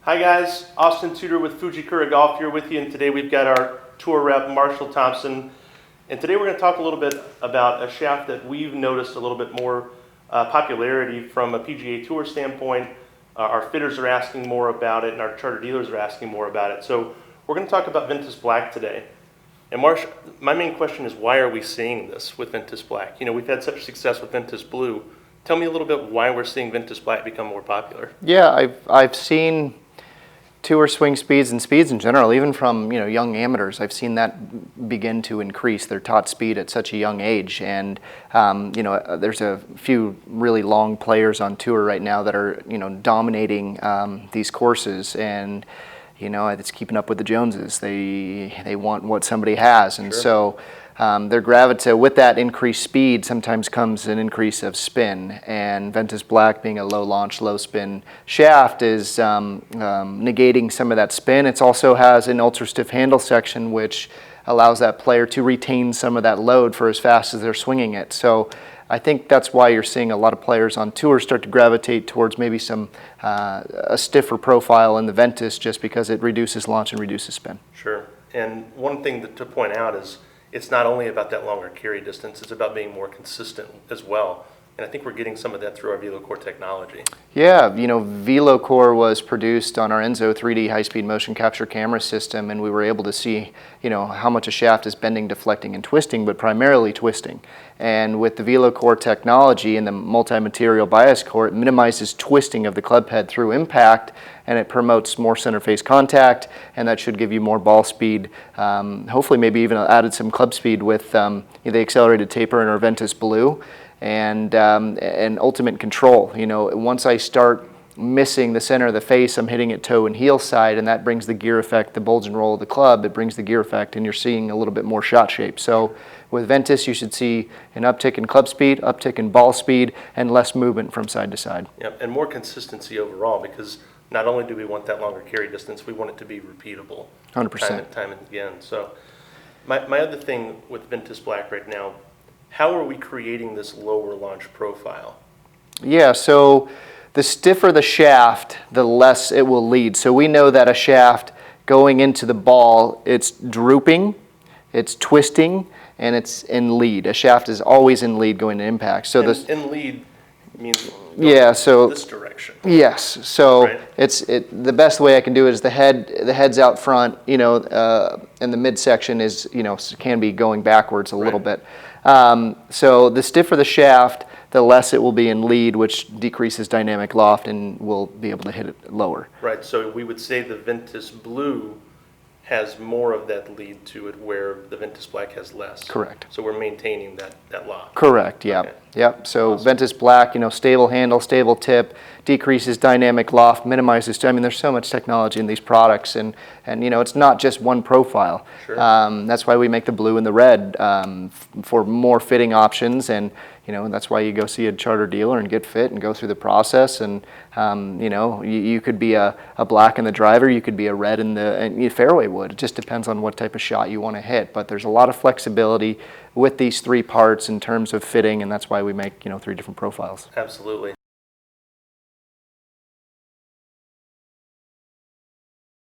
Hi guys, Austin Tudor with Fujikura Golf here with you, and today we've got our tour rep Marshall Thompson, and today we're going to talk a little bit about a shaft that we've noticed a little bit more popularity from a PGA Tour standpoint. Our fitters are asking more about it, and our charter dealers are asking more about it. So we're going to talk about Ventus Black today. And Marsh, my main question is, why are we seeing this with Ventus Black? You know, we've had such success with Ventus Blue. Tell me a little bit why we're seeing Ventus Black become more popular. Yeah, I've seen tour swing speeds and speeds in general, even from young amateurs. I've seen that begin to increase their taught speed at such a young age, and there's a few really long players on tour right now that are dominating these courses, and it's keeping up with the Joneses. They want what somebody has, and Sure. so their gravity with that increased speed sometimes comes an increase of spin, and Ventus Black, being a low launch, low spin shaft, is negating some of that spin. It also has an ultra stiff handle section, which allows that player to retain some of that load for as fast as they're swinging it. So I think that's why you're seeing a lot of players on tour start to gravitate towards maybe some a stiffer profile in the Ventus, just because it reduces launch and reduces spin. Sure. And one thing to point out is it's not only about that longer carry distance, it's about being more consistent as well. And I think we're getting some of that through our Velocor technology. Yeah, Velocor was produced on our Enzo 3D high-speed motion capture camera system, and we were able to see, how much a shaft is bending, deflecting, and twisting, but primarily twisting. And with the Velocor technology and the multi-material bias core, it minimizes twisting of the club head through impact, and it promotes more center face contact, and that should give you more ball speed. Hopefully maybe even added some club speed with the accelerated taper in our Ventus Blue, and ultimate control. Once I start missing the center of the face, I'm hitting it toe and heel side, and that brings the gear effect, the bulge and roll of the club. It brings the gear effect, and you're seeing a little bit more shot shape. So with Ventus, you should see an uptick in club speed, uptick in ball speed, and less movement from side to side. Yep, and more consistency overall, because not only do we want that longer carry distance, we want it to be repeatable 100%. time and again. So my other thing with Ventus Black right now, how are we creating this lower launch profile? Yeah, so the stiffer the shaft, the less it will lead. So we know that a shaft going into the ball, it's drooping, it's twisting, and it's in lead. A shaft is always in lead going to impact. So this in lead means so this direction. Yes. So Right. The best way I can do it is the head's out front, and the midsection is can be going backwards a little bit. So the stiffer the shaft, the less it will be in lead, which decreases dynamic loft, and we'll be able to hit it lower. Right, so we would say the Ventus Blue has more of that lead to it, where the Ventus Black has less. Correct. So we're maintaining that loft. Correct, yeah. Okay. Yep. So Awesome. Ventus Black, stable handle, stable tip, decreases dynamic loft, minimizes, there's so much technology in these products, and it's not just one profile. Sure. That's why we make the blue and the red, for more fitting options, and that's why you go see a charter dealer and get fit and go through the process, and you could be a black in the driver, you could be a red in the fairway wood. It just depends on what type of shot you want to hit, but there's a lot of flexibility with these three parts in terms of fitting, and that's why we make 3 different profiles. Absolutely.